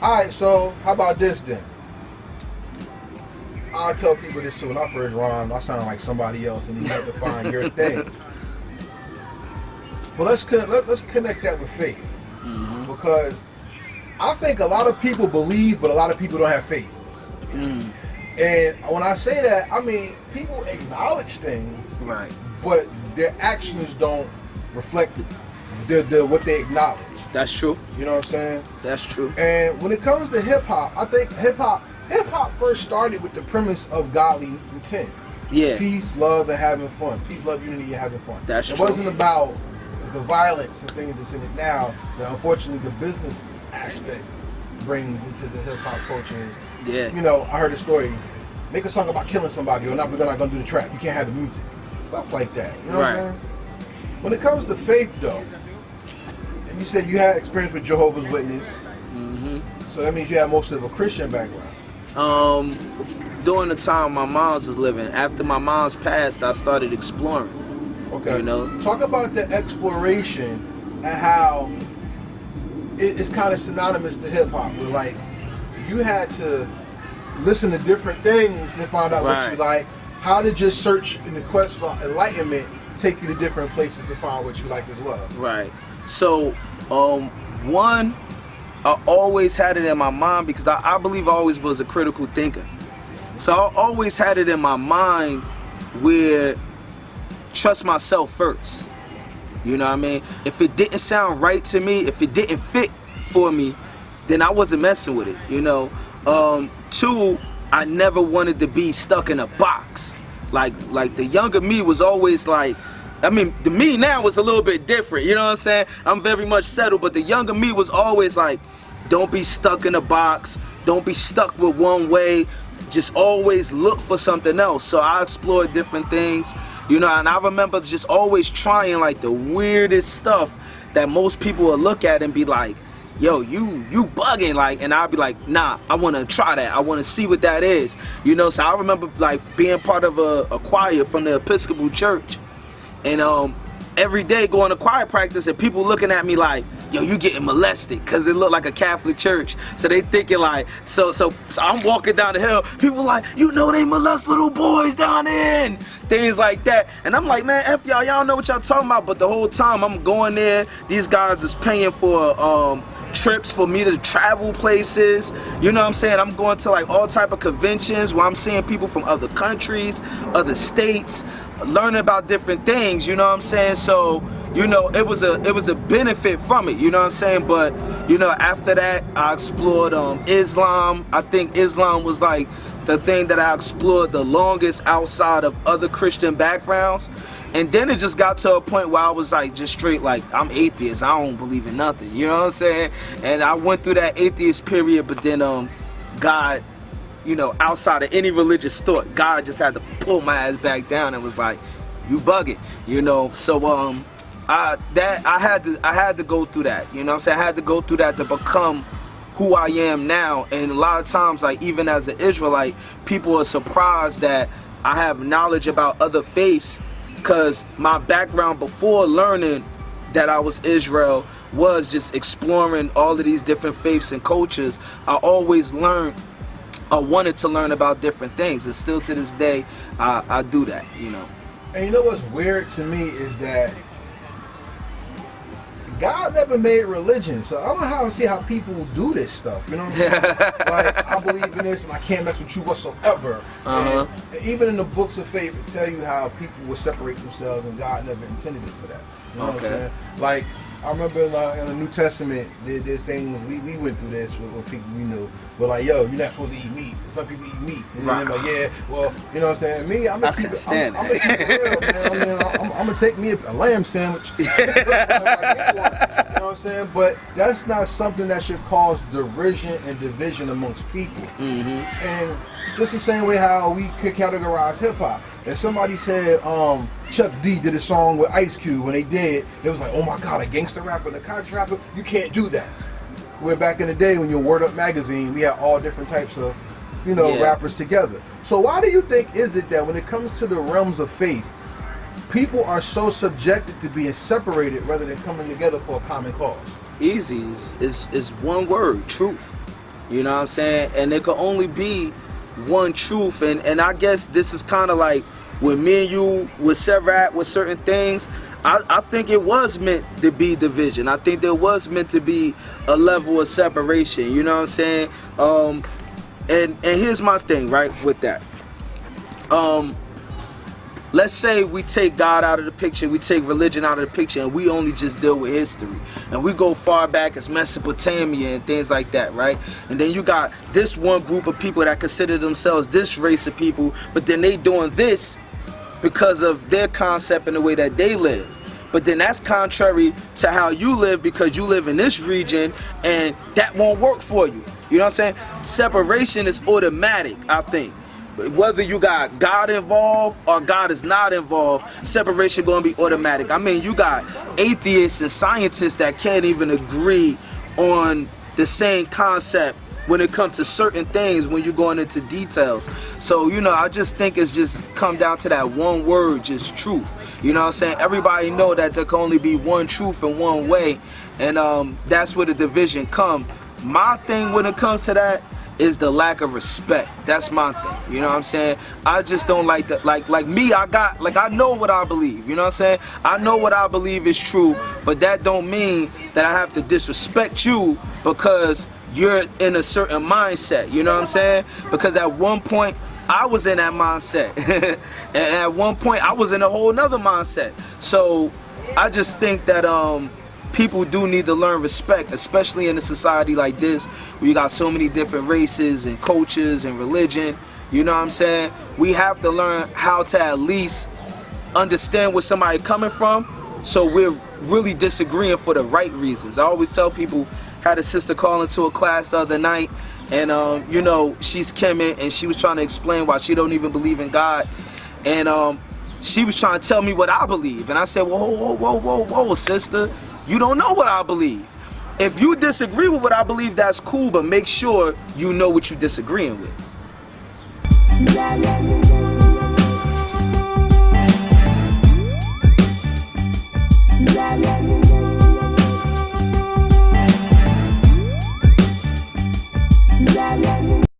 Alright, so how about this then? I tell people this too. When I first rhymed, I sounded like somebody else, and you have to find your thing. But let's connect that with faith, because I think a lot of people believe, but a lot of people don't have faith. And when I say that, I mean people acknowledge things, right? But their actions don't reflect what they acknowledge. That's true. You know what I'm saying? That's true. And when it comes to hip hop, I think hip hop first started with the premise of godly intent. Yeah. Peace, love, and having fun. Peace, love, unity, and having fun. That's true. It wasn't about the violence and things that's in it now that unfortunately the business aspect brings into the hip hop culture. Yeah. You know, I heard a story. Make a song about killing somebody, or we're not gonna do the trap. You can't have the music. Stuff like that. You know what I'm saying? When it comes to faith, though, and you said you had experience with Jehovah's Witness, so that means you have most of a Christian background. During the time my mom's was living, after my mom's passed, I started exploring. Okay. You know? Talk about the exploration and how it's kind of synonymous to hip hop. Where like you had to listen to different things to find out what you like. How did your search in the quest for enlightenment take you to different places to find what you like as well? Right. So, one, I always had it in my mind because I believe I always was a critical thinker. So I always had it in my mind where trust myself first. You know what I mean? If it didn't sound right to me, if it didn't fit for me, then I wasn't messing with it, you know? Two, I never wanted to be stuck in a box. Like the younger me was always like, I mean, the me now was a little bit different, you know what I'm saying? I'm very much settled, but the younger me was always like, don't be stuck in a box, don't be stuck with one way, just always look for something else. So I explored different things, you know, and I remember just always trying like the weirdest stuff that most people will look at and be like, yo, you bugging, like, and I'll be like, nah, I want to try that. I want to see what that is, you know. So I remember like being part of a choir from the Episcopal Church, and every day going to choir practice, and people looking at me like, yo, you getting molested, because it looked like a Catholic church. So they thinking like, so I'm walking down the hill, people like, you know they molest little boys down there, and things like that. And I'm like, man, F y'all don't know what y'all talking about. But the whole time I'm going there, these guys is paying for trips for me to travel places, you know what I'm saying? I'm going to like all type of conventions where I'm seeing people from other countries, other states, learning about different things, you know what I'm saying? So, you know, it was a benefit from it, you know what I'm saying? But, you know, after that, I explored Islam. I think Islam was like the thing that I explored the longest outside of other Christian backgrounds. And then it just got to a point where I was like, just straight like, I'm atheist, I don't believe in nothing, you know what I'm saying? And I went through that atheist period, but then God, you know, outside of any religious thought, God just had to pull my ass back down and was like, you bugging, you know? So I had to go through that, you know what I'm saying? I had to go through that to become who I am now. And a lot of times, like even as an Israelite, people are surprised that I have knowledge about other faiths, because my background before learning that I was Israel was just exploring all of these different faiths and cultures. I always learned, I wanted to learn about different things, and still to this day I do that, you know. And you know what's weird to me is that God never made religion, so I don't know how to see how people do this stuff. You know what I'm saying? Like, I believe in this, and I can't mess with you whatsoever. And even in the books of faith, it tell you how people will separate themselves, and God never intended it for that. You know what I'm saying? Like, I remember in the New Testament, there's things, we went through this with people we knew. But like, yo, you're not supposed to eat meat. Some people eat meat. And then they're like, yeah, well, you know what I'm saying? Me, I'm going to keep it real, man. I mean, I'm going to take me a lamb sandwich. You know what I'm saying? But that's not something that should cause derision and division amongst people. And just the same way how we could categorize hip-hop. If somebody said Chuck D did a song with Ice Cube, when they did, it was like, oh my God, a gangster rapper and a country rapper, you can't do that. Where back in the day when you were Word Up magazine, we had all different types of, you know, rappers together. So why do you think is it that when it comes to the realms of faith, people are so subjected to being separated rather than coming together for a common cause? Easy is one word, truth. You know what I'm saying? And there could only be one truth. And I guess this is kind of like when me and you would sever at with certain things. I think it was meant to be division. I think there was meant to be a level of separation. You know what I'm saying? And here's my thing, right, with that. Let's say we take God out of the picture, we take religion out of the picture, and we only just deal with history. And we go far back as Mesopotamia and things like that, right? And then you got this one group of people that consider themselves this race of people, but then they doing this because of their concept and the way that they live. But then that's contrary to how you live, because you live in this region and that won't work for you. You know what I'm saying? Separation is automatic, I think. Whether you got God involved or God is not involved, separation gonna be automatic. I mean, you got atheists and scientists that can't even agree on the same concept when it comes to certain things when you're going into details. So, you know, I just think it's just come down to that one word, just truth. You know what I'm saying? Everybody know that there can only be one truth and one way, and that's where the division come. My thing when it comes to that is the lack of respect. That's my thing. You know what I'm saying? I just don't like that. Like me, I know what I believe. You know what I'm saying? I know what I believe is true, but that don't mean that I have to disrespect you because you're in a certain mindset. You know what I'm saying? Because at one point I was in that mindset and at one point I was in a whole nother mindset. So I just think that people do need to learn respect, especially in a society like this where you got so many different races and cultures and religion. You know what I'm saying? We have to learn how to at least understand where somebody coming from, so we're really disagreeing for the right reasons. I always tell people, had a sister call into a class the other night, and you know, she's Kemet, and she was trying to explain why she don't even believe in God, and she was trying to tell me what I believe, and I said, well, whoa, sister, you don't know what I believe. If you disagree with what I believe, that's cool, but make sure you know what you're disagreeing with.